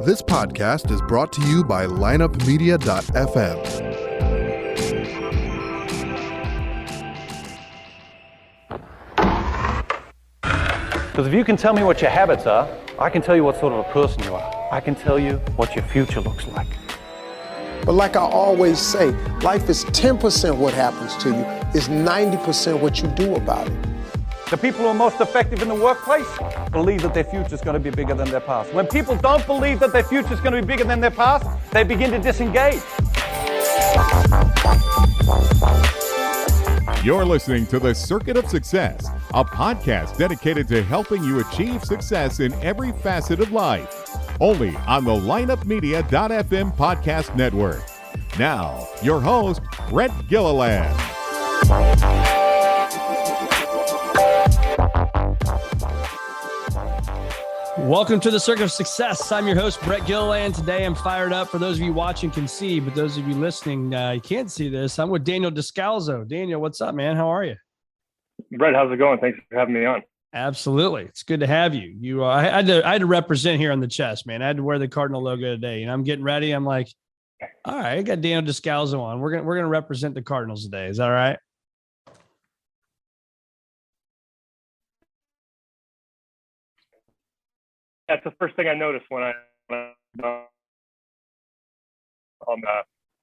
This podcast is brought to you by lineupmedia.fm. Because if you can tell me what your habits are, I can tell you what sort of a person you are. I can tell you what your future looks like. But like I always say, life is 10% what happens to you, it's 90% what you do about it. The people who are most effective in the workplace believe that their future is going to be bigger than their past. When people don't believe that their future is going to be bigger than their past, they begin to disengage. You're listening to The Circuit of Success, a podcast dedicated to helping you achieve success in every facet of life. Only on the lineupmedia.fm podcast network. Now, your host, Brett Gilliland. Welcome to the Circuit of Success. I'm your host, Brett Gilliland. Today, I'm fired up. For those of you watching can see, but those of you listening, you can't see this. I'm with Daniel Descalso. Daniel, what's up, man? How are you? Brett, how's it going? Thanks for having me on. Absolutely. It's good to have you. I had to represent here on the chest, man. I had to wear the Cardinal logo today, and I'm getting ready. I'm like, all right, I got Daniel Descalso on. We're gonna represent the Cardinals today. Is that all right? That's the first thing I noticed when I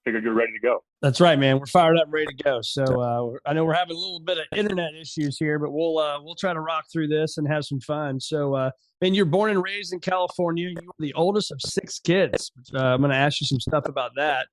figured you're ready to go. That's right, man. We're fired up, ready to go. So I know we're having a little bit of internet issues here, but we'll try to rock through this and have some fun. So, man, you're born and raised in California. You were the oldest of 6 kids. I'm going to ask you some stuff about that.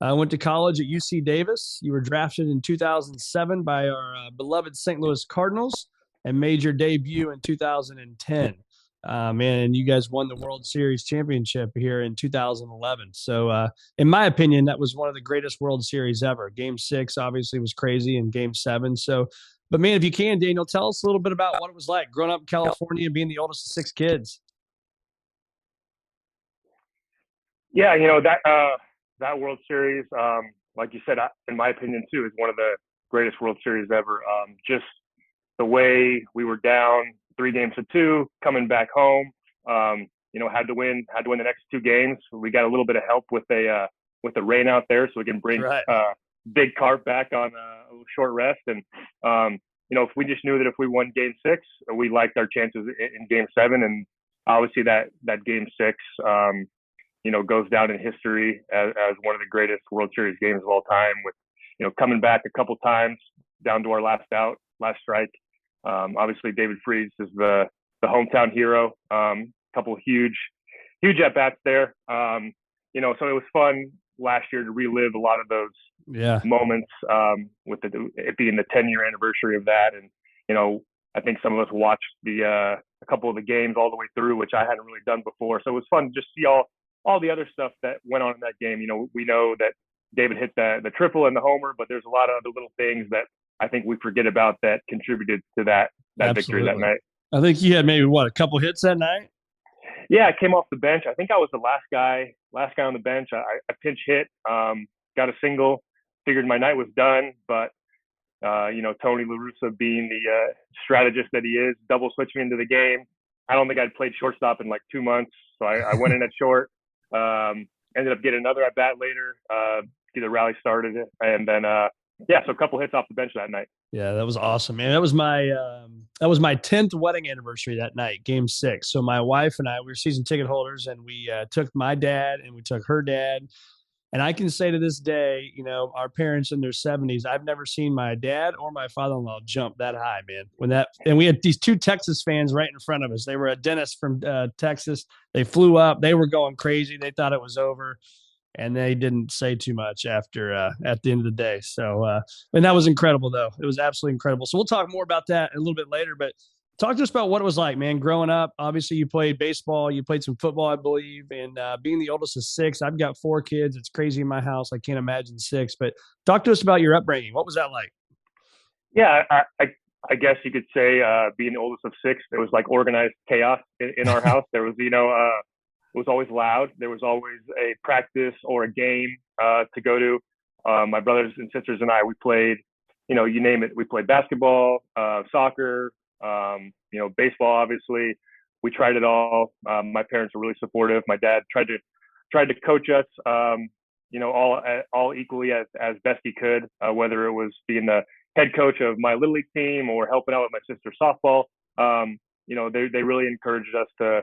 I went to college at UC Davis. You were drafted in 2007 by our beloved St. Louis Cardinals and made your debut in 2010. And you guys won the World Series championship here in 2011. So, in my opinion, that was one of the greatest World Series ever. Game 6 obviously was crazy, and Game 7. So, but man, if you can, Daniel, tell us a little bit about what it was like growing up in California and being the oldest of 6 kids. Yeah, that World Series, like you said, in my opinion too, is one of the greatest World Series ever. Just the way we were down 3-2, coming back home, had to win the next 2 games. We got a little bit of help with the rain out there, so we can bring Big Carp back on a short rest. And if we just knew that if we won Game 6, we liked our chances in Game 7. And obviously that Game 6, goes down in history as one of the greatest World Series games of all time. With coming back a couple times down to our last strike. Obviously, David Freese is the hometown hero. Couple huge at bats there. So it was fun last year to relive a lot of those moments. With it being the 10-year anniversary of that, and I think some of us watched a couple of the games all the way through, which I hadn't really done before. So it was fun to just see all the other stuff that went on in that game. We know that David hit the triple and the homer, but there's a lot of other little things that I think we forget about that contributed to that victory that night. I think you had maybe a couple hits that night? Yeah, I came off the bench. I think I was the last guy on the bench. I pinch hit, got a single, figured my night was done, but Tony La Russa, being the strategist that he is, double switched me into the game. I don't think I'd played shortstop in like 2 months, so I went in at short. Ended up getting another at bat later. Get the rally started, and then so a couple hits off the bench that night. Yeah, that was awesome, man. That was my 10th wedding anniversary that night, Game 6. So my wife and I, we were season ticket holders, and we took my dad and we took her dad. And I can say to this day, our parents in their 70s, I've never seen my dad or my father-in-law jump that high, man. And we had these 2 Texas fans right in front of us. They were a dentist from Texas. They flew up. They were going crazy. They thought it was over. And they didn't say too much after at the end of the day. So, and that was incredible, though. It was absolutely incredible. So we'll talk more about that a little bit later. But talk to us about what it was like, man, growing up. Obviously, you played baseball. You played some football, I believe. And being the oldest of 6, I've got 4 kids. It's crazy in my house. I can't imagine 6. But talk to us about your upbringing. What was that like? Yeah, I guess you could say being the oldest of 6, there was like organized chaos in our house. There was, it was always loud. There was always a practice or a game to go to. My brothers and sisters and I, we played, you name it. We played basketball, soccer, baseball, obviously. we tried it all. My parents were really supportive. My dad tried to coach us, all equally as best he could, whether it was being the head coach of my little league team or helping out with my sister's softball. They really encouraged us to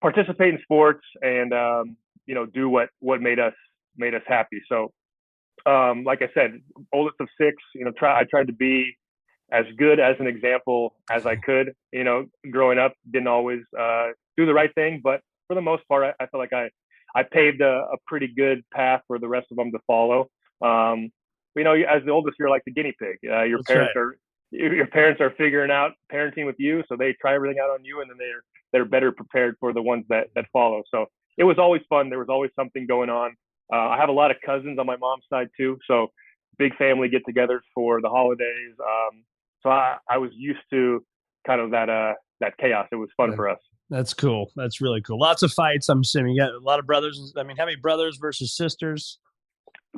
participate in sports and do what made us happy. So like I said, oldest of six, I tried to be as good as an example as I could. Growing up, didn't always do the right thing, but for the most part, I feel like I paved a pretty good path for the rest of them to follow. As the oldest, you're like the guinea pig. Your parents are figuring out parenting with you, so they try everything out on you, and then they're better prepared for the ones that follow. So it was always fun. There was always something going on. I have a lot of cousins on my mom's side too, so big family get-togethers for the holidays. So I was used to kind of that chaos. It was fun for us. That's cool. That's really cool. Lots of fights, I'm assuming. You got a lot of brothers. I mean, how many brothers versus sisters?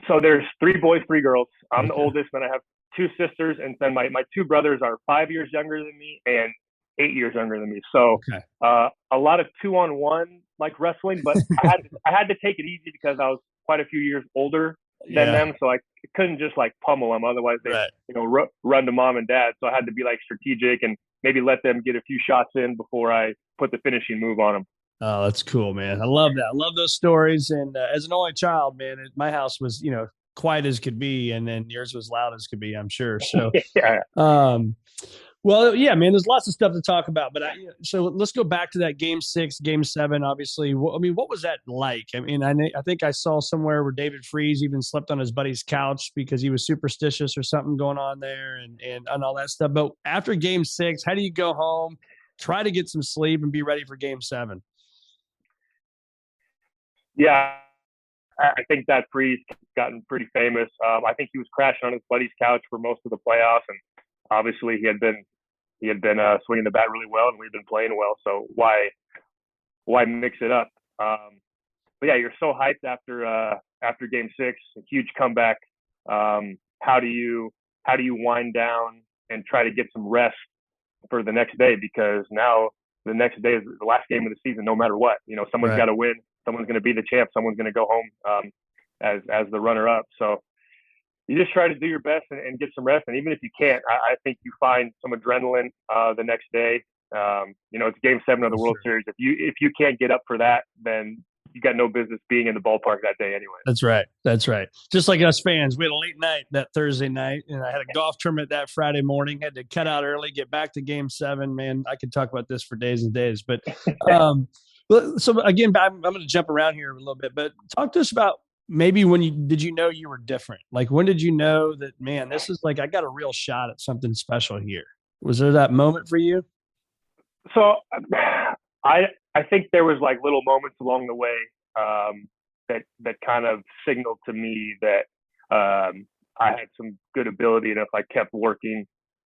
So there's 3 boys, 3 girls. I'm the oldest, then I have 2 sisters, and then my 2 brothers are 5 years younger than me and 8 years younger than me. So a lot of 2-on-1 like wrestling, but I had to take it easy because I was quite a few years older than them, so I couldn't just like pummel them. Otherwise, they run to mom and dad. So I had to be like strategic and maybe let them get a few shots in before I put the finishing move on them. Oh, that's cool, man. I love that. I love those stories. And as an only child, man, my house was, quiet as could be, and then yours was loud as could be, I'm sure. So, well, yeah, man, there's lots of stuff to talk about, but so let's go back to that game 6, game 7, obviously. What was that like? I mean, I think I saw somewhere where David Freese even slept on his buddy's couch because he was superstitious or something going on there and all that stuff. But after game 6, how do you go home, try to get some sleep and be ready for game 7? Yeah, I think that Freeze gotten pretty famous. I think he was crashing on his buddy's couch for most of the playoffs, and obviously he had been swinging the bat really well, and we'd been playing well. So why mix it up? But yeah, you're so hyped after Game 6, a huge comeback. How do you wind down and try to get some rest for the next day? Because now the next day is the last game of the season, no matter what. Someone's got to win. Someone's going to be the champ. Someone's going to go home as the runner-up. So you just try to do your best and get some rest. And even if you can't, I think you find some adrenaline the next day. It's Game 7 of the World Series. If you can't get up for that, then you got no business being in the ballpark that day anyway. That's right. Just like us fans, we had a late night that Thursday night, and I had a golf tournament that Friday morning. Had to cut out early, get back to Game 7. Man, I could talk about this for days and days. But so again, I'm going to jump around here a little bit, but talk to us about maybe did you know you were different? Like, when did you know that, man, this is like, I got a real shot at something special here? Was there that moment for you? So I think there was like little moments along the way that kind of signaled to me that I had some good ability, and if I kept working,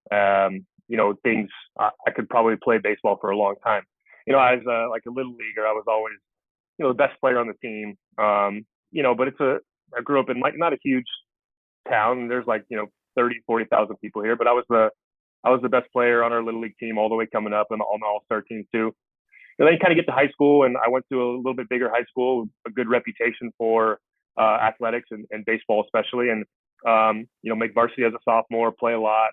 things, I could probably play baseball for a long time. As like a little leaguer, I was always, the best player on the team. But I grew up in like not a huge town. There's like 30,000-40,000 people here, but I was the best player on our little league team all the way coming up, and on the all-star teams too. And then you kind of get to high school, and I went to a little bit bigger high school, a good reputation for athletics and baseball especially, and make varsity as a sophomore, play a lot,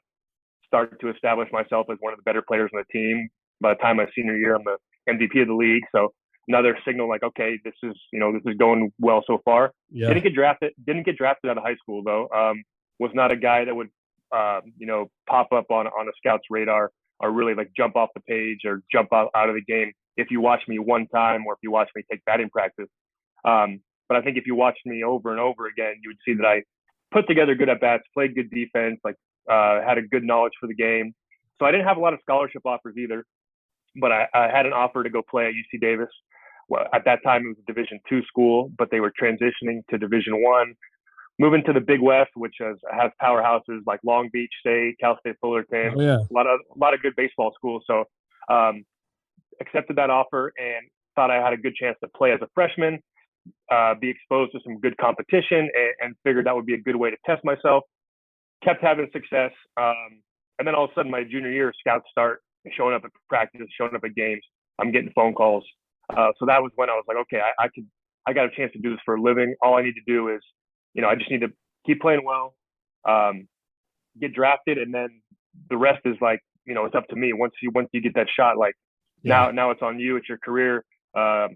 start to establish myself as one of the better players on the team. By the time my senior year, I'm the MVP of the league. So another signal like, okay, this is going well so far. Yeah. Didn't get drafted out of high school though. Was not a guy that would, pop up on a scout's radar or really like jump off the page or jump out of the game if you watch me one time or if you watch me take batting practice. But I think if you watched me over and over again, you would see that I put together good at-bats, played good defense, had a good knowledge for the game. So I didn't have a lot of scholarship offers either. But I had an offer to go play at UC Davis. Well, at that time, it was a Division II school, but they were transitioning to Division I, moving to the Big West, which has powerhouses like Long Beach State, Cal State Fullerton, a lot of good baseball schools. So accepted that offer and thought I had a good chance to play as a freshman, be exposed to some good competition, and figured that would be a good way to test myself. Kept having success. And then all of a sudden, my junior year, scouts start showing up at practice, showing up at games. I'm getting phone calls. So that was when I was like, okay, I got a chance to do this for a living. All I need to do is, I just need to keep playing well, get drafted, and then the rest is like, it's up to me. Once you get that shot, like now it's on you. It's your career. But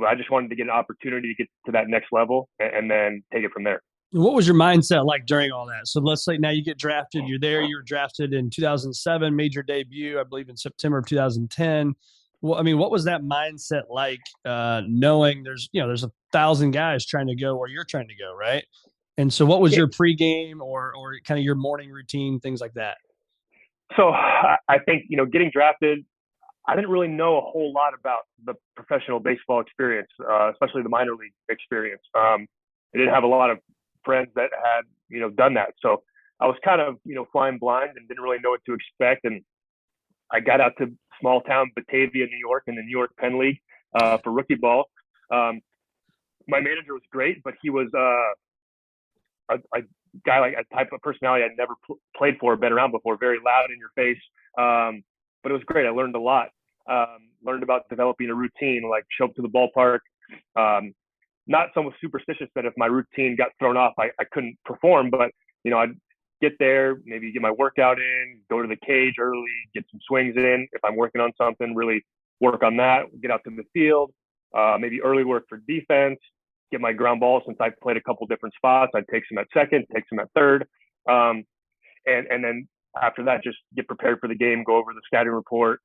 I just wanted to get an opportunity to get to that next level and then take it from there. What was your mindset like during all that? So let's say now you get drafted. You're there. You were drafted in 2007, made your debut, I believe, in September of 2010. Well, I mean, what was that mindset like, knowing there's 1,000 guys trying to go where you're trying to go, right? And so what was your pregame or kind of your morning routine, things like that? So I think, getting drafted, I didn't really know a whole lot about the professional baseball experience, especially the minor league experience. I didn't have a lot of friends that had, done that. So I was kind of, flying blind and didn't really know what to expect. And I got out to small town Batavia, New York, in the New York Penn League for rookie ball. My manager was great, but he was a guy, like a type of personality I'd never played for or been around before, very loud in your face. But it was great. I learned a lot. Learned about developing a routine, like show up to the ballpark. Not so superstitious that if my routine got thrown off, I couldn't perform, but I'd get there, maybe get my workout in, go to the cage early, get some swings in. If I'm working on something, really work on that, get out to the field, maybe early work for defense, get my ground balls. Since I played a couple different spots, I'd take some at second, take some at third. And then after that, just get prepared for the game, go over the scouting report.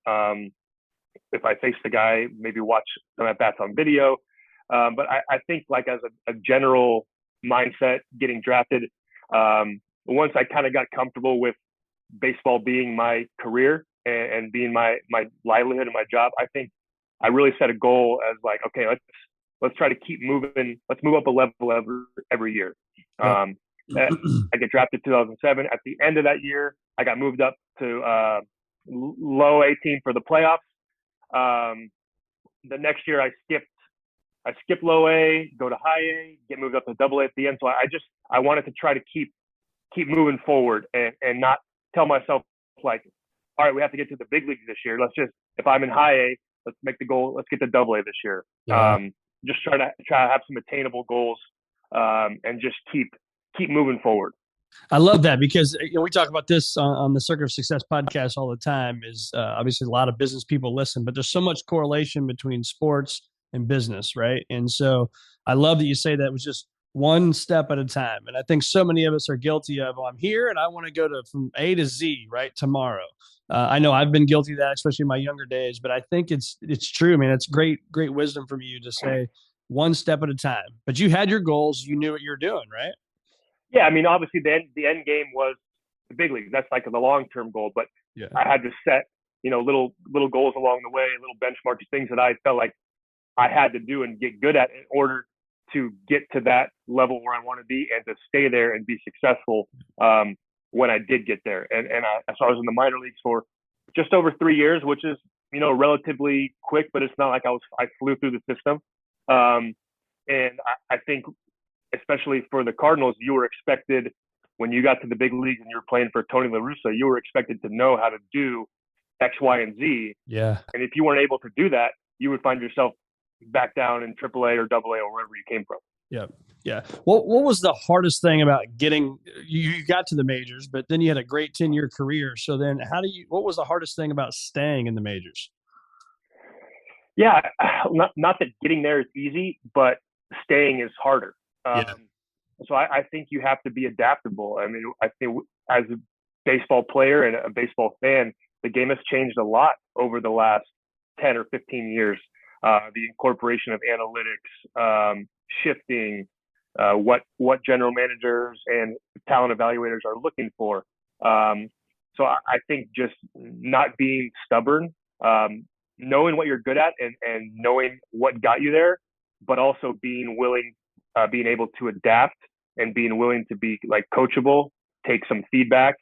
If I face the guy, maybe watch some at bats on video. But I think, like, as a general mindset, getting drafted, once I kind of got comfortable with baseball being my career and being my livelihood and my job, I think I really set a goal as like, okay, let's try to keep moving. Let's move up a level every year. I get drafted 2007. At the end of that year, I got moved up to low A team for the playoffs. The next year, I skip low A, go to high A, get moved up to double A at the end. So I wanted to try to keep moving forward and not tell myself like, all right, we have to get to the big leagues this year. If I'm in high A, let's make the goal. Let's get to double A this year. Yeah. Just try to have some attainable goals, and just keep moving forward. I love that because we talk about this on the Circuit of Success podcast all the time. Is obviously a lot of business people listen, but there's so much correlation between sports and business, right? And so I love that you say that was just one step at a time. And I think so many of us are guilty of, I'm here and I want to go from A to Z, right, tomorrow. I know I've been guilty of that, especially in my younger days, but I think it's true. I mean, it's great wisdom from you to say one step at a time. But you had your goals, you knew what you were doing, right? Yeah, I mean, obviously the end game was the big leagues. That's like the long-term goal. But yeah, I had to set, little goals along the way, little benchmarks, things that I felt like I had to do and get good at in order to get to that level where I want to be and to stay there and be successful when I did get there. So I was in the minor leagues for just over 3 years, which is, relatively quick, but it's not like I flew through the system. And I think, especially for the Cardinals, you were expected, when you got to the big leagues and you were playing for Tony La Russa, you were expected to know how to do X, Y, and Z. Yeah. And if you weren't able to do that, you would find yourself back down in AAA or AA or wherever you came from. Yeah. Yeah. What was the hardest thing about you got to the majors, but then you had a great 10-year career. So then what was the hardest thing about staying in the majors? Yeah. Not that getting there is easy, but staying is harder. So I think you have to be adaptable. I mean, I think as a baseball player and a baseball fan, the game has changed a lot over the last 10 or 15 years. The incorporation of analytics, shifting, what general managers and talent evaluators are looking for. So I think just not being stubborn, knowing what you're good at and knowing what got you there, but also being willing, being able to adapt and being willing to be like coachable, take some feedback.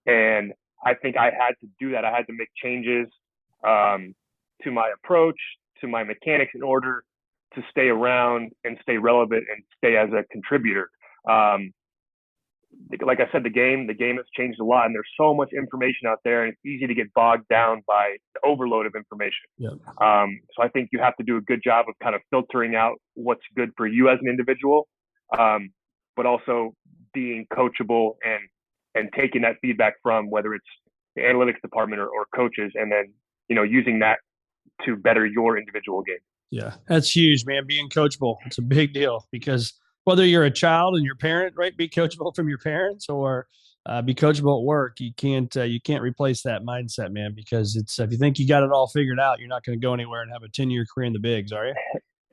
And I think I had to do that. I had to make changes to my approach, to my mechanics in order to stay around and stay relevant and stay as a contributor. like I said, the game has changed a lot, and there's so much information out there, and it's easy to get bogged down by the overload of information. Yep. So I think you have to do a good job of kind of filtering out what's good for you as an individual, but also being coachable and taking that feedback from whether it's the analytics department or coaches, and then, you know, using that to better your individual game. Yeah, that's huge, man. Being coachable, it's a big deal, because whether you're a child and your parent, right, be coachable from your parents, or be coachable at work, you can't replace that mindset, man. Because it's, if you think you got it all figured out, you're not going to go anywhere and have a 10-year career in the bigs, are you?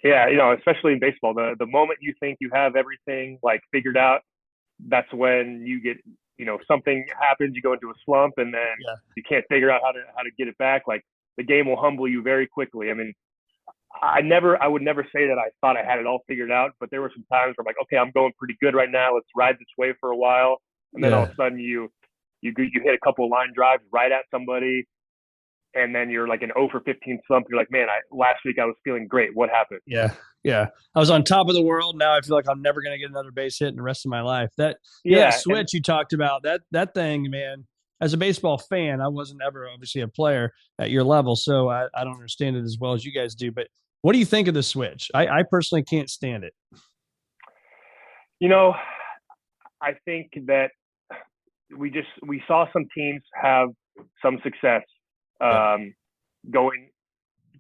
Yeah, you know, especially in baseball, the moment you think you have everything like figured out, that's when you get, you know, something happens, you go into a slump, and then you can't figure out how to get it back. Like, the game will humble you very quickly. I mean, I would never say that I thought I had it all figured out, but there were some times where I'm like, okay, I'm going pretty good right now. Let's ride this wave for a while. And then all of a sudden you hit a couple of line drives right at somebody, and then you're like an 0 for 15 slump. You're like, man, last week I was feeling great. What happened? Yeah. I was on top of the world. Now I feel like I'm never going to get another base hit in the rest of my life. That switch you talked about, that thing, man. As a baseball fan, I wasn't ever obviously a player at your level, so I don't understand it as well as you guys do. But what do you think of the switch? I personally can't stand it. You know, I think that we saw some teams have some success going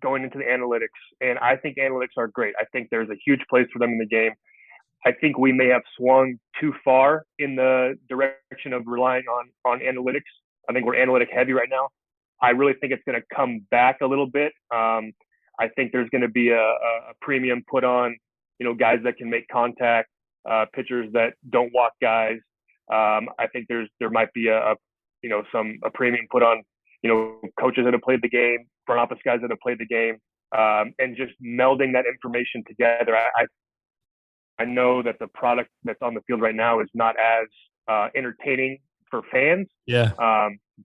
into the analytics, and I think analytics are great. I think there's a huge place for them in the game. I think we may have swung too far in the direction of relying on analytics. I think we're analytic heavy right now. I really think it's going to come back a little bit. I think there's going to be a premium put on, you know, guys that can make contact, pitchers that don't walk guys. I think there might be a premium put on, you know, coaches that have played the game, front office guys that have played the game, and just melding that information together. I know that the product that's on the field right now is not as entertaining for fans. Yeah.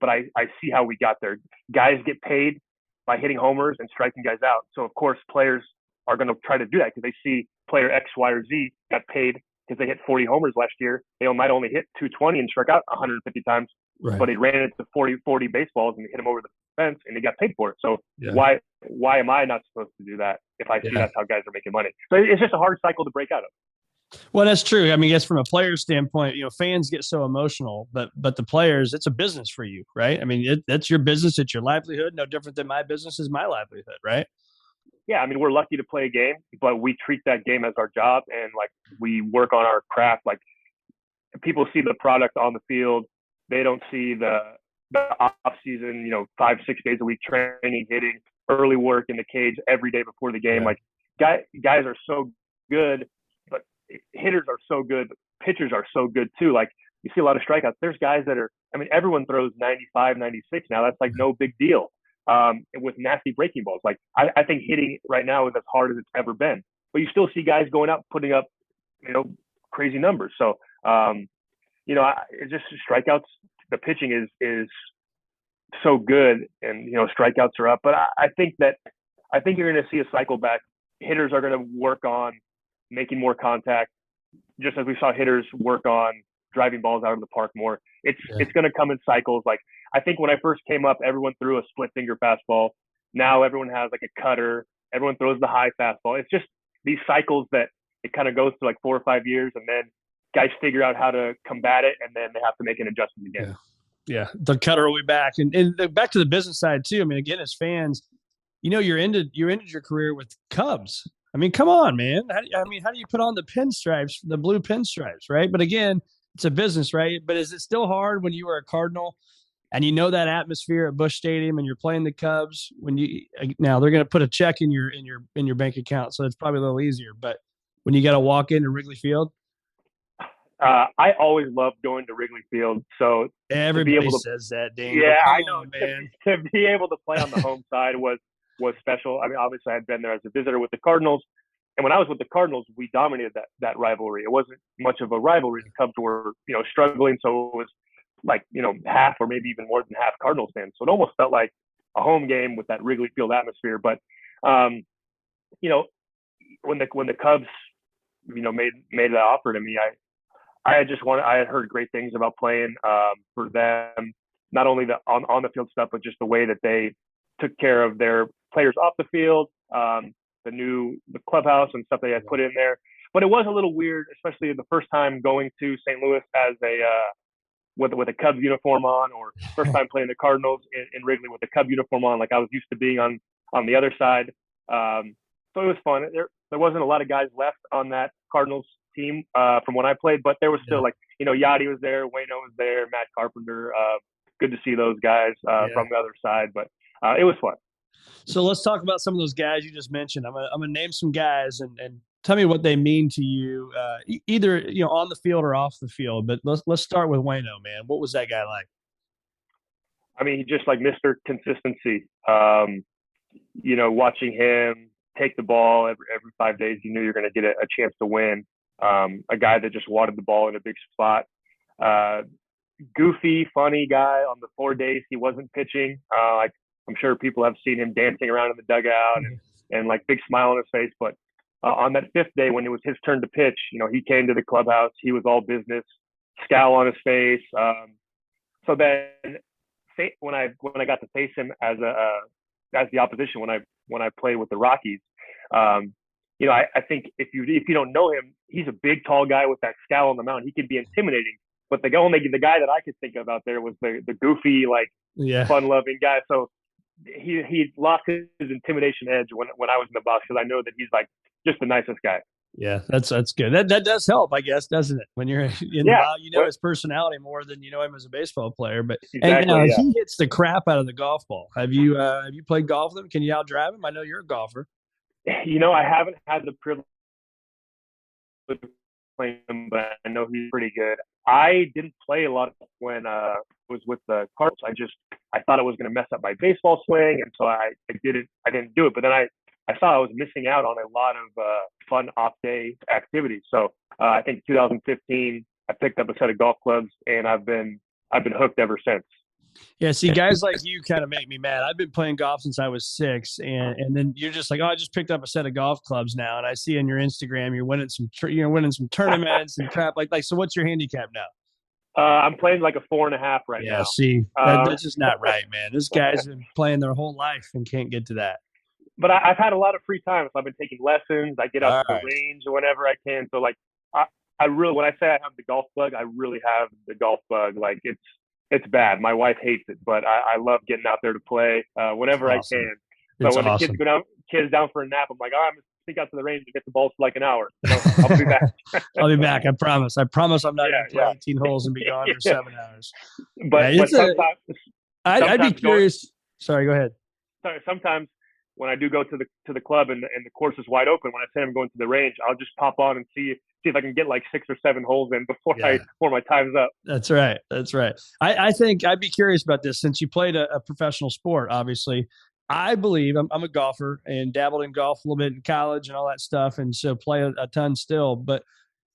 But I see how we got there. Guys get paid by hitting homers and striking guys out. So, of course, players are going to try to do that because they see player X, Y, or Z got paid because they hit 40 homers last year. They might only hit 220 and struck out 150 times, but he ran into 40 baseballs and hit him over the fence, and he got paid for it. So why am I not supposed to do that if I see that's how guys are making money? So it's just a hard cycle to break out of. Well, that's true. I mean, I guess from a player standpoint, you know, fans get so emotional, but the players, it's a business for you, right? I mean, that's your business. It's your livelihood. No different than my business is my livelihood, right? Yeah. I mean, we're lucky to play a game, but we treat that game as our job, and like we work on our craft. Like, people see the product on the field. They don't see the off season, you know, 5-6 days a week training, hitting, early work in the cage every day before the game. Like, guys are so good, but hitters are so good, but pitchers are so good too. Like, you see a lot of strikeouts. There's guys that are, I mean, everyone throws 95, 96 now. That's like no big deal. With nasty breaking balls. Like, I think hitting right now is as hard as it's ever been, but you still see guys going out, putting up, you know, crazy numbers. So, you know, it's just strikeouts. The pitching is so good, and, you know, strikeouts are up. But I think you're going to see a cycle back. Hitters are going to work on making more contact, just as we saw hitters work on driving balls out of the park more. It's going to come in cycles. Like, I think when I first came up, everyone threw a split finger fastball. Now everyone has like a cutter. Everyone throws the high fastball. It's just these cycles that it kind of goes through like 4 or 5 years, and then guys figure out how to combat it, and then they have to make an adjustment again. Yeah. The cutter will be back. And back to the business side too. I mean, again, as fans, you know, you ended your career with Cubs. I mean, come on, man. How do you put on the pinstripes, the blue pinstripes, right? But again, it's a business, right? But is it still hard when you were a Cardinal and you know that atmosphere at Busch Stadium and you're playing the Cubs? Now they're going to put a check in your bank account, so it's probably a little easier. But when you got to walk into Wrigley Field, I always loved going to Wrigley Field. So everybody says that, Dane. Yeah, I know. Man. To be able to play on the home side was special. I mean, obviously I had been there as a visitor with the Cardinals. And when I was with the Cardinals, we dominated that rivalry. It wasn't much of a rivalry. The Cubs were, you know, struggling. So it was like, you know, half or maybe even more than half Cardinals fans. So it almost felt like a home game with that Wrigley Field atmosphere. But, you know, when the Cubs, you know, made that offer to me, I had heard great things about playing for them, not only the on the field stuff, but just the way that they took care of their players off the field, the clubhouse and stuff they had put in there. But it was a little weird, especially the first time going to St. Louis as a with a Cubs uniform on, or first time playing the Cardinals in Wrigley with the Cub uniform on, like I was used to being on the other side. So it was fun. There wasn't a lot of guys left on that Cardinals team from when I played, but there was still Yachty was there, Waino was there, Matt Carpenter. Good to see those guys from the other side, but it was fun. So let's talk about some of those guys you just mentioned. I'm gonna name some guys and tell me what they mean to you, either on the field or off the field. But let's start with Waino, man. What was that guy like? I mean, just like Mr. Consistency. Watching him take the ball every 5 days, you knew you're going to get a chance to win. A guy that just wanted the ball in a big spot. Goofy, funny guy on the 4 days he wasn't pitching. I'm sure people have seen him dancing around in the dugout and like big smile on his face. But on that 5th day, when it was his turn to pitch, he came to the clubhouse. He was all business, scowl on his face. So then when I got to face him as the opposition when I played with the Rockies, I think if you don't know him, he's a big, tall guy with that scowl on the mound. He can be intimidating. But the guy that I could think of out there was the goofy, fun-loving guy. So he lost his intimidation edge when I was in the box, because I know that he's like just the nicest guy. Yeah, that's good. That does help, I guess, doesn't it? When you're in the box, his personality more than him as a baseball player. But exactly, he hits the crap out of the golf ball. Have you played golf with him? Can you outdrive him? I know you're a golfer. I haven't had the privilege of playing him, but I know he's pretty good. I didn't play a lot when I was with the Cardinals. I thought it was going to mess up my baseball swing, and so I didn't do it. But then I saw I was missing out on a lot of fun off-day activities. So I think 2015, I picked up a set of golf clubs, and I've been hooked ever since. Yeah, see, guys like you kind of make me mad. I've been playing golf since I was 6, and then you're just like, I just picked up a set of golf clubs now, and I see on your Instagram you're winning some tournaments and crap like. So what's your handicap now? I'm playing like a 4.5 right now. Yeah, see, that's just not right, man. This guy's been playing their whole life and can't get to that. But I've had a lot of free time, so I've been taking lessons. I get out to the range whenever I can. So I really, when I say I have the golf bug, I really have the golf bug. Like it's bad. My wife hates it, but I love getting out there to play whenever I can. So when the kids down for a nap, I'm like, I'm going to sneak out to the range and get the balls for like an hour. So I'll be back. I'll be back. I promise. I'm not going to play 18 holes and be gone for 7 hours. But sometimes I'd be curious. Sorry, go ahead. Sorry, sometimes when I do go to the club and the course is wide open, when I say I'm going to the range, I'll just pop on and see if I can get like 6 or 7 holes in before my time's up. That's right. I think I'd be curious about this, since you played a professional sport. Obviously, I believe I'm a golfer and dabbled in golf a little bit in college and all that stuff, and so play a ton still. But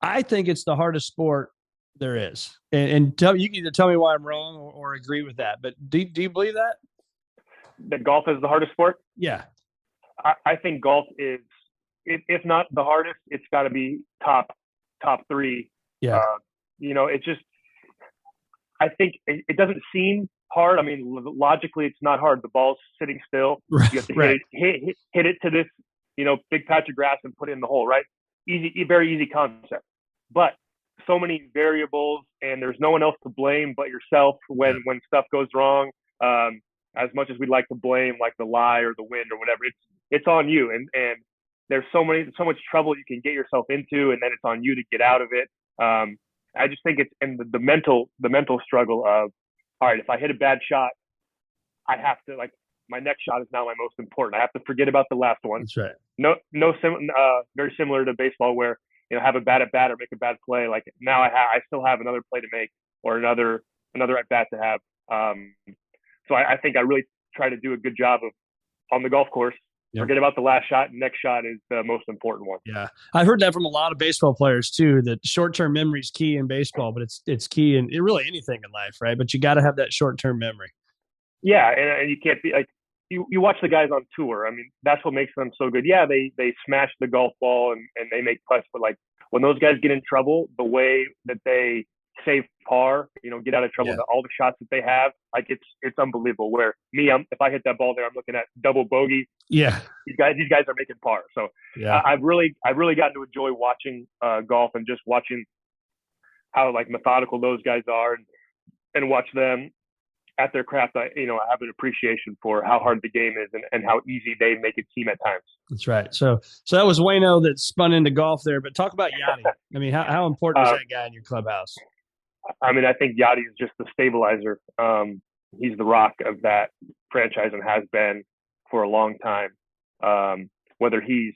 I think it's the hardest sport there is. And you can either tell me why I'm wrong or agree with that. But do you believe that? That golf is the hardest sport? Yeah. I think golf is, if not the hardest, it's got to be top 3. Yeah. It just, I think it doesn't seem hard. I mean, logically, it's not hard. The ball's sitting still. Right. You have to hit it to this, big patch of grass and put it in the hole, right? Easy, very easy concept. But so many variables, and there's no one else to blame but yourself when stuff goes wrong. As much as we'd like to blame like the lie or the wind or whatever, it's on you. And there's so much trouble you can get yourself into, and then it's on you to get out of it. I just think it's in the mental struggle of, all right, if I hit a bad shot, I have to, like, my next shot is now my most important. I have to forget about the last one. That's right. Very similar to baseball, where have a bad at bat or make a bad play. Like now I still have another play to make or another at bat to have. So I think I really try to do a good job of, on the golf course, forget about the last shot. Next shot is the most important one. Yeah. I've heard that from a lot of baseball players too, that short-term memory is key in baseball, but it's key in really anything in life, right? But you got to have that short-term memory. Yeah. And you can't be like, you watch the guys on tour. I mean, that's what makes them so good. Yeah, they smash the golf ball and they make putts, but like when those guys get in trouble, the way that they save par, get out of trouble, all the shots that they have, like it's unbelievable. Where me, if I hit that ball there, I'm looking at double bogey. Yeah, these guys are making par. So yeah, I've really gotten to enjoy watching golf and just watching how like methodical those guys are and watch them at their craft. I have an appreciation for how hard the game is and how easy they make it seem at times. that's right. So that was Wayno that spun into golf there. But talk about Yachty. I mean, how important is that guy in your clubhouse? I mean, I think Yachty is just the stabilizer. He's the rock of that franchise and has been for a long time. Whether he's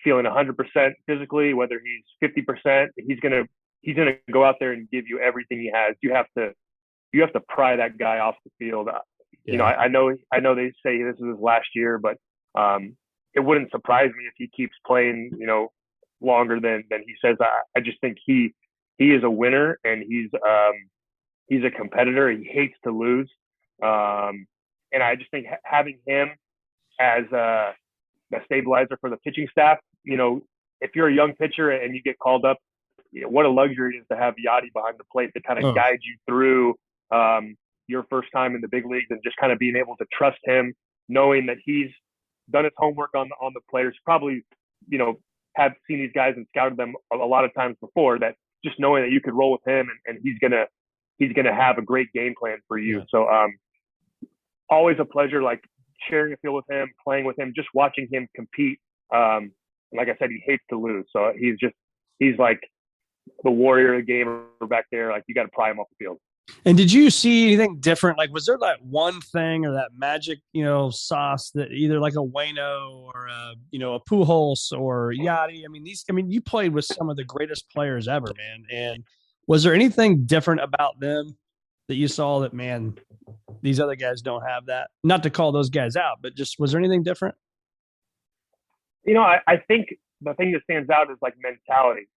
feeling 100% physically, whether he's 50%, he's gonna go out there and give you everything he has. You have to pry that guy off the field. I know they say this is his last year, but it wouldn't surprise me if he keeps playing, longer than he says. I just think he is a winner and he's a competitor. He hates to lose. And I just think having him as a stabilizer for the pitching staff, if you're a young pitcher and you get called up, what a luxury it is to have Yachty behind the plate to kind of guide you through your first time in the big leagues, and just kind of being able to trust him, knowing that he's done his homework on the players, probably, have seen these guys and scouted them a lot of times before, that just knowing that you could roll with him and he's gonna have a great game plan for you. So always a pleasure, like sharing a field with him, playing with him, just watching him compete. Like I said, he hates to lose. So he's like the warrior of the game back there. Like, you got to pry him off the field. And did you see anything different? Like, was there that one thing or that magic, sauce that either like a Wayno or a Pujols or Yachty? I mean, you played with some of the greatest players ever, man. And was there anything different about them that you saw that, man, these other guys don't have that? Not to call those guys out, but just, was there anything different? I think the thing that stands out is like mentality.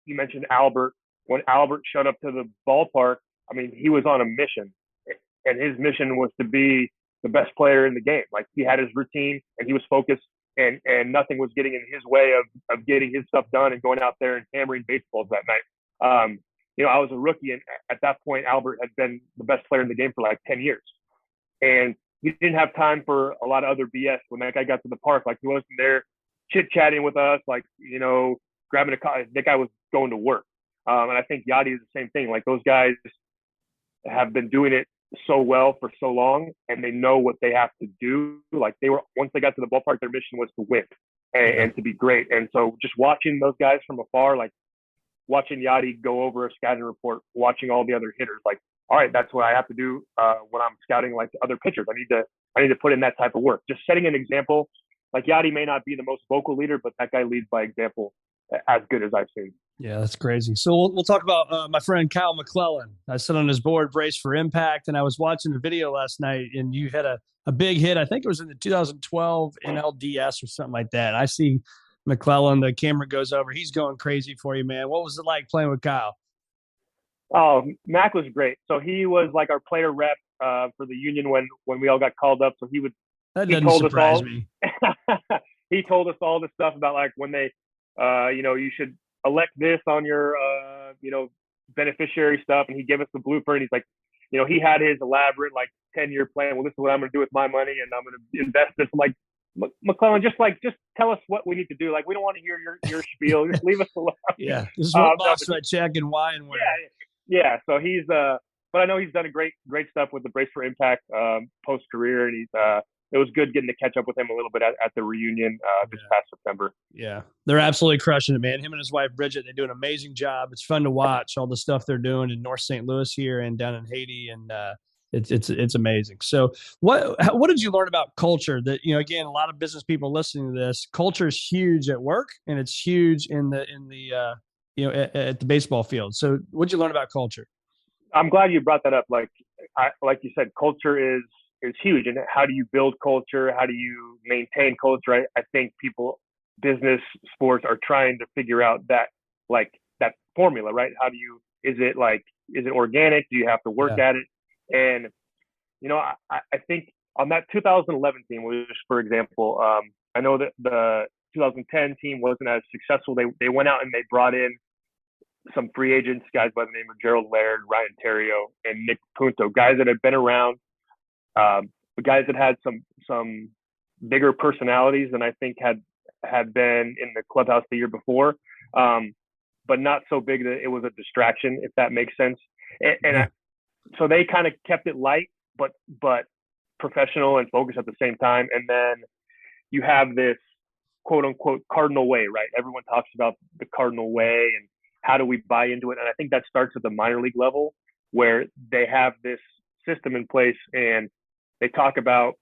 You mentioned Albert. When Albert showed up to the ballpark, I mean, he was on a mission, and his mission was to be the best player in the game. Like, he had his routine and he was focused, and nothing was getting in his way of getting his stuff done and going out there and hammering baseballs that night. I was a rookie, and at that point, Albert had been the best player in the game for like 10 years. And he didn't have time for a lot of other BS. When that guy got to the park, like, he wasn't there chit-chatting with us, like, grabbing a car. That guy was going to work. And I think Yachty is the same thing. Like, those guys have been doing it so well for so long, and they know what they have to do. Like, once they got to the ballpark, their mission was to win and to be great. And so just watching those guys from afar, like watching Yachty go over a scouting report, watching all the other hitters, like, all right, that's what I have to do when I'm scouting like other pitchers. I need to put in that type of work. Just setting an example. Like, Yachty may not be the most vocal leader, but that guy leads by example as good as I've seen. Yeah, that's crazy. So we'll talk about my friend Kyle McClellan. I sit on his board, Brace for Impact, and I was watching the video last night, and you had a big hit. I think it was in the 2012 NLDS or something like that. I see McClellan, the camera goes over. He's going crazy for you, man. What was it like playing with Kyle? Oh, Mac was great. So he was like our player rep for the union when we all got called up. So that doesn't surprise me. He told us all this stuff about, like, when they, you should elect this on your, beneficiary stuff. And he gave us the blueprint. He's like, he had his elaborate, like, 10-year plan. Well, this is what I'm going to do with my money, and I'm going to invest this. I'm like, McClellan, just tell us what we need to do. Like, we don't want to hear your spiel. Just leave us alone. Yeah. This is what box I check and why and where. Yeah. So he's, but I know he's done a great stuff with the Brace for Impact post career, and it was good getting to catch up with him a little bit at the reunion this past September. Yeah, they're absolutely crushing it, man. Him and his wife Bridget, they do an amazing job. It's fun to watch all the stuff they're doing in North St. Louis here and down in Haiti, and it's amazing. So what did you learn about culture? That, again, a lot of business people listening to this, culture is huge at work, and it's huge in the at the baseball field. So what did you learn about culture? I'm glad you brought that up. Like you said, culture is huge. And how do you build culture? How do you maintain culture? I think business, sports are trying to figure out that formula, right? Is it organic? Do you have to work at it? And, I think on that 2011 team, which, for example, I know that the 2010 team wasn't as successful. They went out and they brought in some free agents, guys by the name of Gerald Laird, Ryan Terrio, and Nick Punto, guys that had been around, the guys that had some bigger personalities than I think had been in the clubhouse the year before, but not so big that it was a distraction, if that makes sense. So they kind of kept it light, but professional and focused at the same time. And then you have this quote unquote cardinal way, right? Everyone talks about the cardinal way and how do we buy into it? And I think that starts at the minor league level, where they have this system in place and they talk about,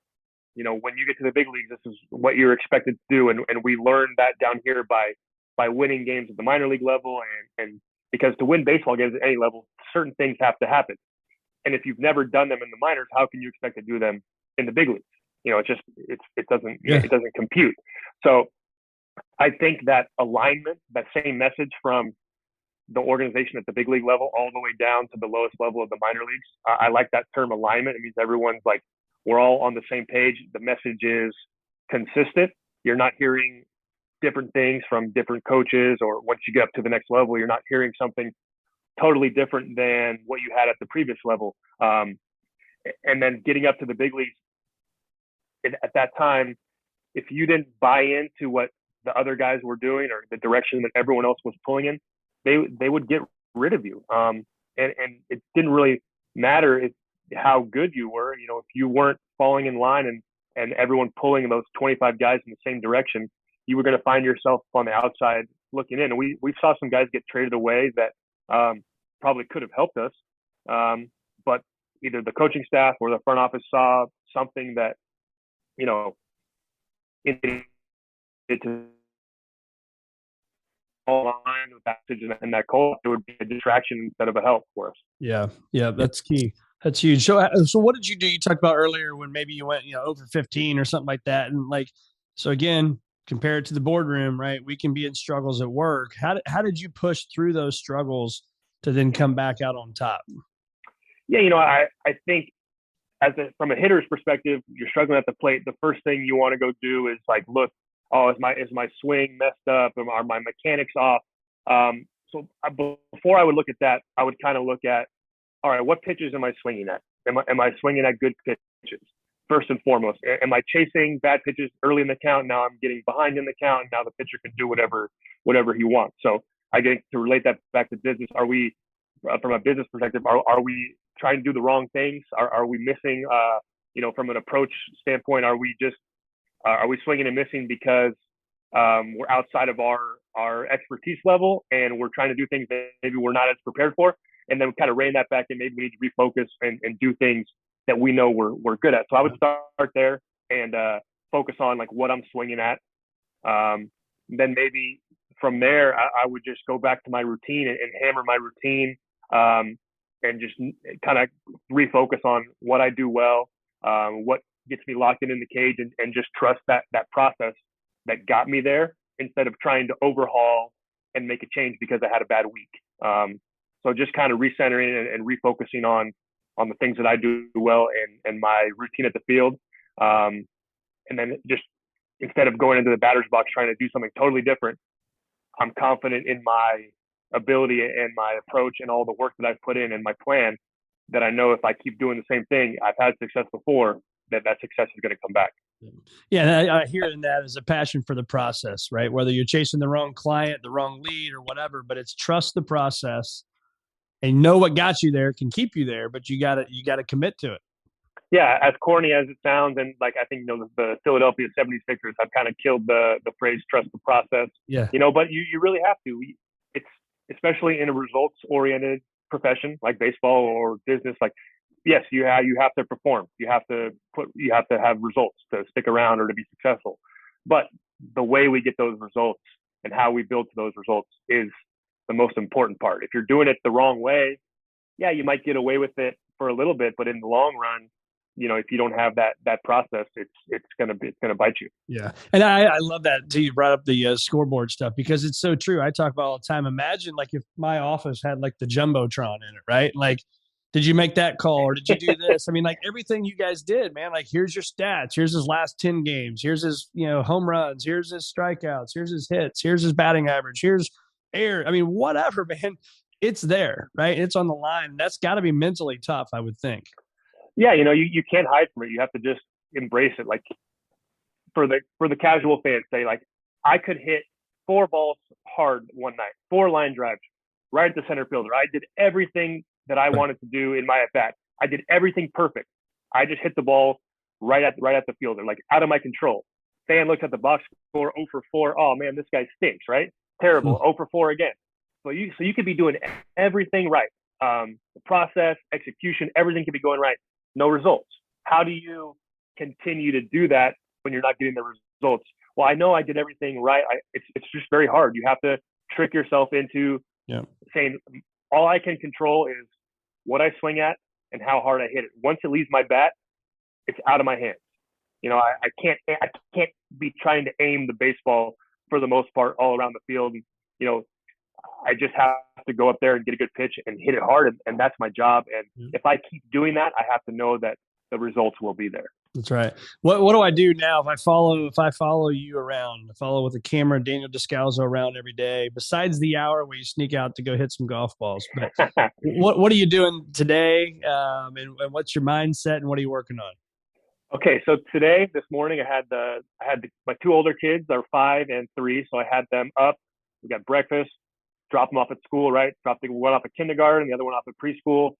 when you get to the big leagues, this is what you're expected to do. And we learned that down here by winning games at the minor league level. And because to win baseball games at any level, certain things have to happen. And if you've never done them in the minors, how can you expect to do them in the big leagues? It doesn't compute. So I think that alignment, that same message from the organization at the big league level all the way down to the lowest level of the minor leagues. I like that term alignment. It means everyone's like, we're all on the same page. The message is consistent. You're not hearing different things from different coaches, or once you get up to the next level, you're not hearing something totally different than what you had at the previous level. And then getting up to the big leagues, at that time, if you didn't buy into what the other guys were doing or the direction that everyone else was pulling in, they would get rid of you. And it didn't really matter how good you were. If you weren't falling in line and everyone pulling those 25 guys in the same direction, you were going to find yourself on the outside looking in. And we saw some guys get traded away that probably could have helped us. But either the coaching staff or the front office saw something that, it to align with that message and that call, it would be a distraction instead of a help for us. Yeah, that's key. That's huge. So what did you do? You talked about earlier when maybe you went, over 15 or something like that. And so again, compared to the boardroom, right? We can be in struggles at work. How did you push through those struggles to then come back out on top? Yeah, I think from a hitter's perspective, you're struggling at the plate. The first thing you want to go do is look, is my swing messed up? Are my mechanics off? So before I would look at that, I would kind of look at, all right, what pitches am I swinging at? Am I swinging at good pitches? First and foremost, am I chasing bad pitches early in the count? Now I'm getting behind in the count, and now the pitcher can do whatever he wants. So I get to relate that back to business. Are we, from a business perspective, are we trying to do the wrong things? Are we missing? From an approach standpoint, are we swinging and missing because we're outside of our expertise level and we're trying to do things that maybe we're not as prepared for? And then kind of rein that back, and maybe we need to refocus and do things that we know we're good at. So I would start there and focus on what I'm swinging at. Then maybe from there, I would just go back to my routine and hammer my routine, and just kind of refocus on what I do well, what gets me locked in the cage, and just trust that process that got me there, instead of trying to overhaul and make a change because I had a bad week. So just kind of recentering and refocusing on the things that I do well and my routine at the field. And then just instead of going into the batter's box trying to do something totally different, I'm confident in my ability and my approach and all the work that I've put in and my plan, that I know if I keep doing the same thing, I've had success before, that success is going to come back. Yeah, and I hear in that is a passion for the process, right? Whether you're chasing the wrong client, the wrong lead, or whatever, but it's trust the process and know what got you there can keep you there, but you gotta commit to it. Yeah, as corny as it sounds, and I think the Philadelphia 76ers have kind of killed the phrase "trust the process." Yeah, but you really have to. It's especially in a results-oriented profession like baseball or business. Yes, you have to perform. You have to have results to stick around or to be successful. But the way we get those results and how we build to those results is the most important part. If you're doing it the wrong way, yeah, you might get away with it for a little bit, but in the long run, if you don't have that process, it's gonna bite you. Yeah, and I love that too. You brought up the scoreboard stuff, because it's so true. I talk about all the time. Imagine if my office had the jumbotron in it, right? Did you make that call or did you do this? I mean, like everything you guys did, man, like here's your stats. Here's his last 10 games. Here's his, home runs. Here's his strikeouts. Here's his hits. Here's his batting average. Here's air. I mean, whatever, man. It's there, right? It's on the line. That's got to be mentally tough, I would think. Yeah, you can't hide from it. You have to just embrace it. Like for the casual fan, say like I could hit 4 balls hard one night, 4 line drives right at the center fielder. I did everything that I wanted to do in my at bat. I did everything perfect. I just hit the ball right at the fielder, like out of my control. Fan looks at the box score 0 for 4. Oh man, this guy stinks, right? Terrible. 0 for 4 again. So you could be doing everything right. The process, execution, everything could be going right. No results. How do you continue to do that when you're not getting the results? Well, I know I did everything right. It's just very hard. You have to trick yourself into saying all I can control is what I swing at and how hard I hit it. Once it leaves my bat, it's out of my hands. I can't be trying to aim the baseball for the most part all around the field. I just have to go up there and get a good pitch and hit it hard, and that's my job. And if I keep doing that, I have to know that the results will be there. That's right. What do I do now if I follow you around? I follow with a camera Daniel Descalso around every day, besides the hour where you sneak out to go hit some golf balls. But what are you doing today? And what's your mindset and what are you working on? Okay, so this morning, I had my 2 older kids. They're 5 and 3, so I had them up. We got breakfast, drop them off at school, right? Drop the one off at kindergarten, the other one off at preschool.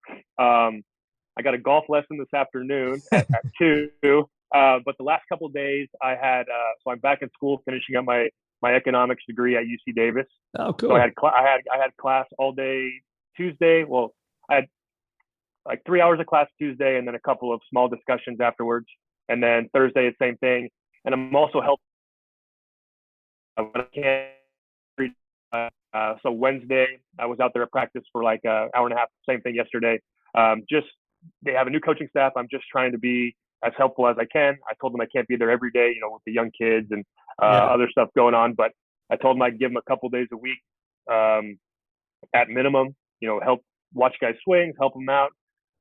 I got a golf lesson this afternoon at 2. But the last couple of days I had, so I'm back in school finishing up my economics degree at UC Davis. Oh, cool. So I had class all day Tuesday. Well, I had like 3 hours of class Tuesday and then a couple of small discussions afterwards. And then Thursday, the same thing. And I'm also helping when I can. So Wednesday, I was out there at practice for like an hour and a half. Same thing yesterday. They have a new coaching staff. I'm just trying to be as helpful as I can. I told them I can't be there every day, with the young kids and other stuff going on. But I told them I'd give them a couple days a week at minimum, help watch guys swing, help them out,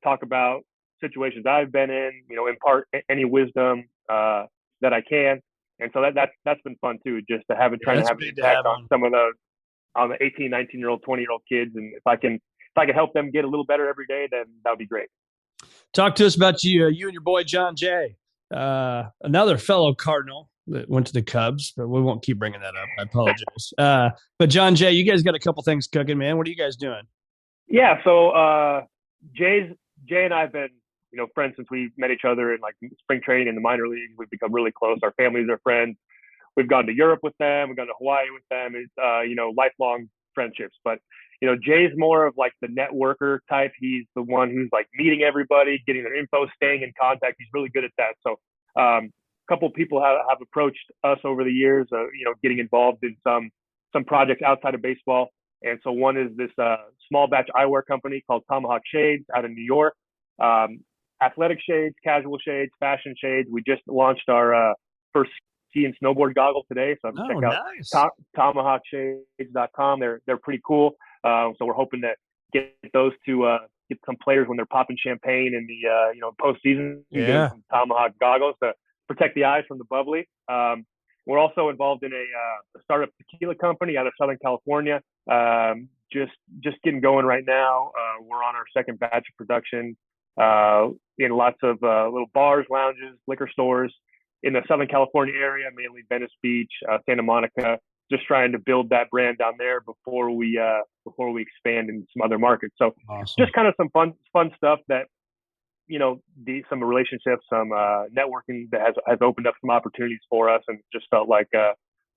talk about situations I've been in, impart any wisdom that I can. And so that's been fun too, just to trying to have an impact on some of on the 18, 19-year-old, 20-year-old kids. And if I can help them get a little better every day, then that would be great. Talk to us about you and your boy, John Jay, another fellow Cardinal that went to the Cubs, but we won't keep bringing that up. I apologize. But John Jay, you guys got a couple things cooking, man. What are you guys doing? Yeah. So Jay and I have been, friends since we met each other in like spring training in the minor leagues. We've become really close. Our families are friends. We've gone to Europe with them. We've gone to Hawaii with them. It's, lifelong friendships. But, Jay's more of like the networker type. He's the one who's like meeting everybody, getting their info, staying in contact. He's really good at that. So a couple of people have approached us over the years, getting involved in some projects outside of baseball. And so one is this small batch eyewear company called Tomahawk Shades out of New York. Athletic shades, casual shades, fashion shades. We just launched our first ski and snowboard goggle today. So check out tomahawkshades.com. They're pretty cool. So we're hoping to get those to get some players when they're popping champagne in the postseason. Yeah. Some Tomahawk goggles to protect the eyes from the bubbly. We're also involved in a startup tequila company out of Southern California. Just getting going right now. We're on our second batch of production in lots of little bars, lounges, liquor stores in the Southern California area, mainly Venice Beach, Santa Monica. Just trying to build that brand down there before we expand in some other markets. So awesome. Just kind of some fun stuff that some relationships, some networking that has opened up some opportunities for us, and just felt like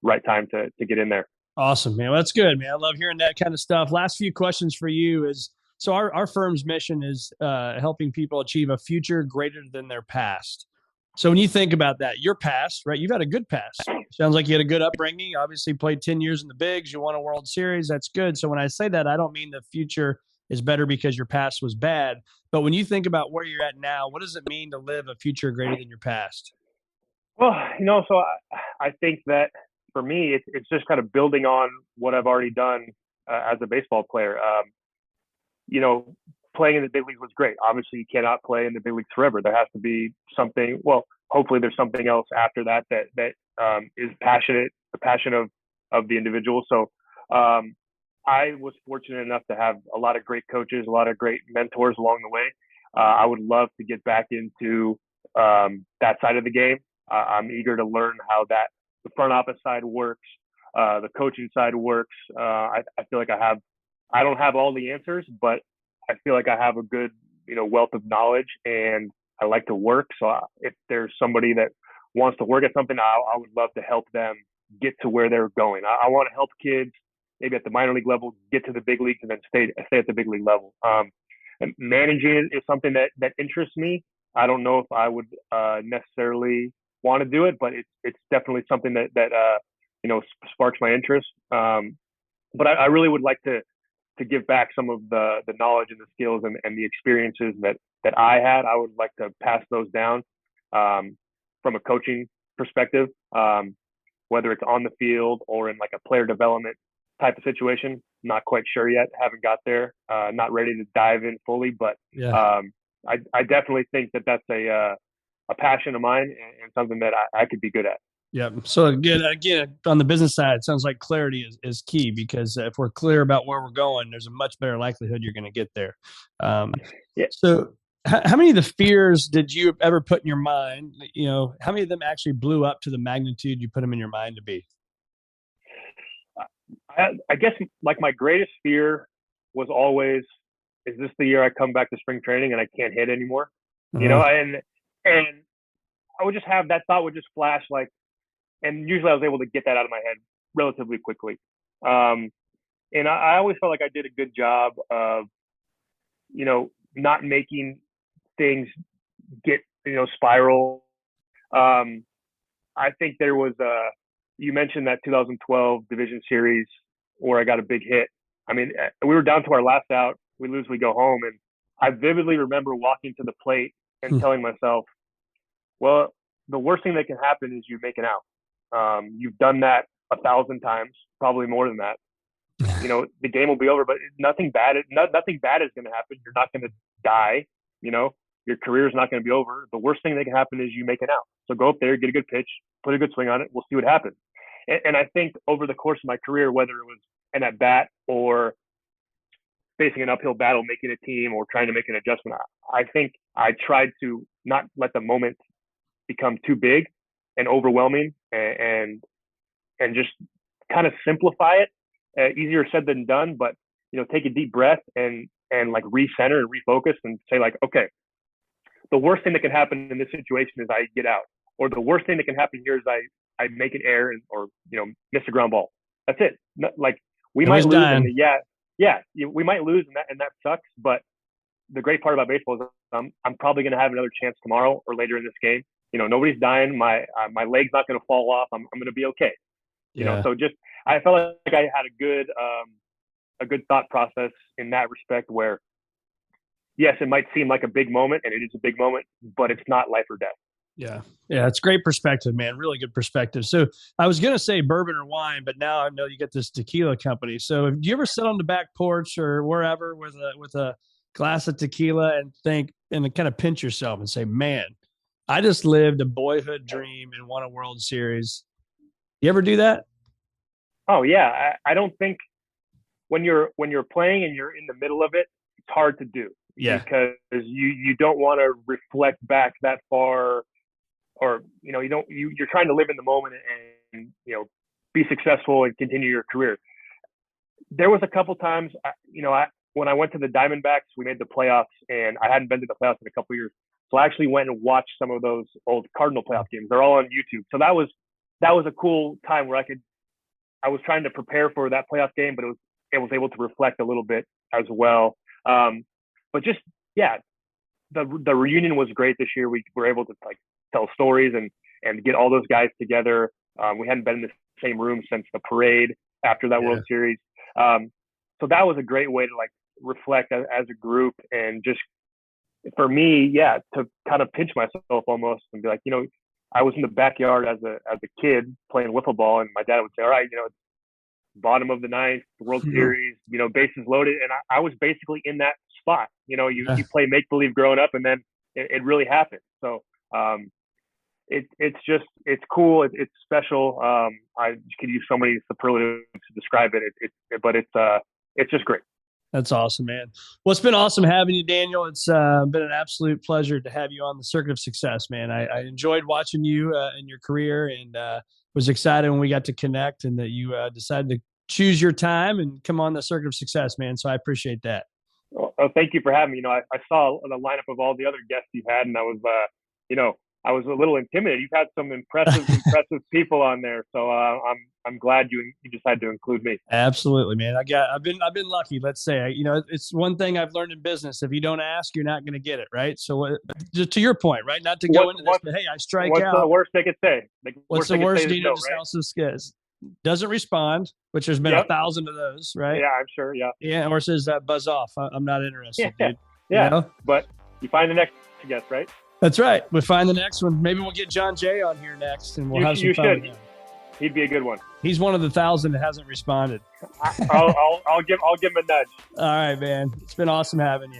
right time to get in there. Awesome, man. Well, that's good, man. I love hearing that kind of stuff. Last few questions for you is, so our firm's mission is helping people achieve a future greater than their past. So when you think about that, your past, right? You've had a good past. Sounds like you had a good upbringing. Obviously played 10 years in the bigs. You won a World Series. That's good. So when I say that, I don't mean the future is better because your past was bad. But when you think about where you're at now, what does it mean to live a future greater than your past? Well, so I think that for me, it's just kind of building on what I've already done as a baseball player. playing in the big leagues was great. Obviously, you cannot play in the big leagues forever. There has to be something. Well, hopefully, there's something else after that is the passion of the individual. So, I was fortunate enough to have a lot of great coaches, a lot of great mentors along the way. I would love to get back into that side of the game. I'm eager to learn how the front office side works, the coaching side works. I feel like I don't have all the answers, but I feel like I have a good, wealth of knowledge, and I like to work. So if there's somebody that wants to work at something, I would love to help them get to where they're going. I want to help kids maybe at the minor league level get to the big leagues and then stay at the big league level. And managing is something that interests me. I don't know if I would necessarily want to do it, but it's definitely something that sparks my interest. But I really would like to give back some of the knowledge and the skills and the experiences that I had. I would like to pass those down from a coaching perspective, whether it's on the field or in like a player development type of situation. Not quite sure yet. Haven't got there. Not ready to dive in fully, but I definitely think that that's a passion of mine and something that I could be good at. Yeah. So again, on the business side, it sounds like clarity is key, because if we're clear about where we're going, there's a much better likelihood you're going to get there. So how many of the fears did you ever put in your mind? How many of them actually blew up to the magnitude you put them in your mind to be? I guess like my greatest fear was always, is this the year I come back to spring training and I can't hit anymore? And I would just have that thought would just flash and usually I was able to get that out of my head relatively quickly. And I always felt like I did a good job of, not making things get, spiral. I think there was you mentioned that 2012 division series where I got a big hit. I mean, we were down to our last out. We lose, we go home. And I vividly remember walking to the plate and telling myself, well, the worst thing that can happen is you make an out. You've done that 1,000 times, probably more than that. The game will be over, but nothing bad is going to happen. You're not going to die. Your career is not going to be over. The worst thing that can happen is you make an out. So go up there, get a good pitch, put a good swing on it. We'll see what happens. And I think over the course of my career, whether it was an at bat or facing an uphill battle, making a team or trying to make an adjustment, I think I tried to not let the moment become too big and overwhelming and just kind of simplify it. Easier said than done, but take a deep breath and like recenter and refocus and say like, okay, the worst thing that can happen in this situation is I get out, or the worst thing that can happen here is I make an error or miss a ground ball. That's it. We might lose, and we might lose, and that sucks. But the great part about baseball is I'm probably going to have another chance tomorrow or later in this game. Nobody's dying. My leg's not going to fall off. I'm going to be okay. So just I felt like I had a good thought process in that respect where, yes, it might seem like a big moment, and it is a big moment, but it's not life or death. Yeah. It's great perspective, man. Really good perspective. So I was going to say bourbon or wine, but now I know you get this tequila company. So do you ever sit on the back porch or wherever with a glass of tequila and think and kind of pinch yourself and say, man, I just lived a boyhood dream and won a World Series. You ever do that? Oh yeah. I don't think when you're playing and you're in the middle of it, it's hard to do. Yeah. Because you don't want to reflect back that far, or you're trying to live in the moment and be successful and continue your career. There was a couple times, when I went to the Diamondbacks, we made the playoffs, and I hadn't been to the playoffs in a couple of years. So I actually went and watched some of those old Cardinal playoff games. They're all on YouTube. So that was a cool time where I was trying to prepare for that playoff game, but it was able to reflect a little bit as well. But just, the reunion was great this year. We were able to tell stories and get all those guys together. We hadn't been in the same room since the parade after that World Series. So that was a great way to reflect as a group, and just for me, to kind of pinch myself almost and be like, I was in the backyard as a kid playing wiffle ball, and my dad would say, all right, it's bottom of the ninth, World Series, bases loaded. And I was basically in that spot. You know, you play make believe growing up, and then it really happens. So it's cool. It's special. I could use so many superlatives to describe it. But it's just great. That's awesome, man. Well, it's been awesome having you, Daniel. It's been an absolute pleasure to have you on the Circuit of Success, man. I enjoyed watching you in your career, and was excited when we got to connect and that you decided to choose your time and come on the Circuit of Success, man. So I appreciate that. Well, thank you for having me. You know, I saw the lineup of all the other guests you had, and I was, I was a little intimidated. You've had some impressive people on there, so I'm glad you decided to include me. Absolutely, man. I've been lucky. Let's say, it's one thing I've learned in business: if you don't ask, you're not going to get it, right? So, just to your point, right? Not to go into this, but hey, I strike out. What's the worst they could say? What's the worst Dino Descalso says? Doesn't respond, which there's been 1,000 of those, right? Yeah, I'm sure. Yeah. Yeah, or says buzz off. I'm not interested, dude. Yeah. You know? But you find the next guest, right? That's right. We'll find the next one. Maybe we'll get John Jay on here next, and we'll have some fun with him. He'd be a good one. He's one of the 1,000 that hasn't responded. I'll give him a nudge. All right, man. It's been awesome having you.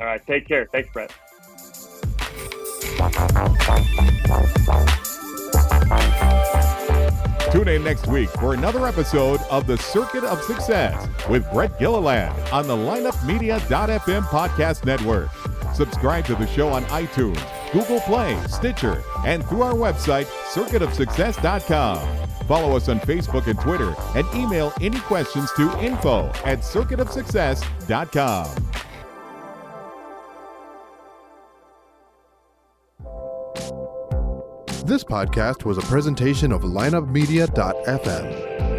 All right. Take care. Thanks, Brett. Tune in next week for another episode of The Circuit of Success with Brett Gilliland on the lineupmedia.fm podcast network. Subscribe to the show on iTunes, Google Play, Stitcher, and through our website, circuitofsuccess.com. Follow us on Facebook and Twitter, and email any questions to info@circuitofsuccess.com. This podcast was a presentation of lineupmedia.fm.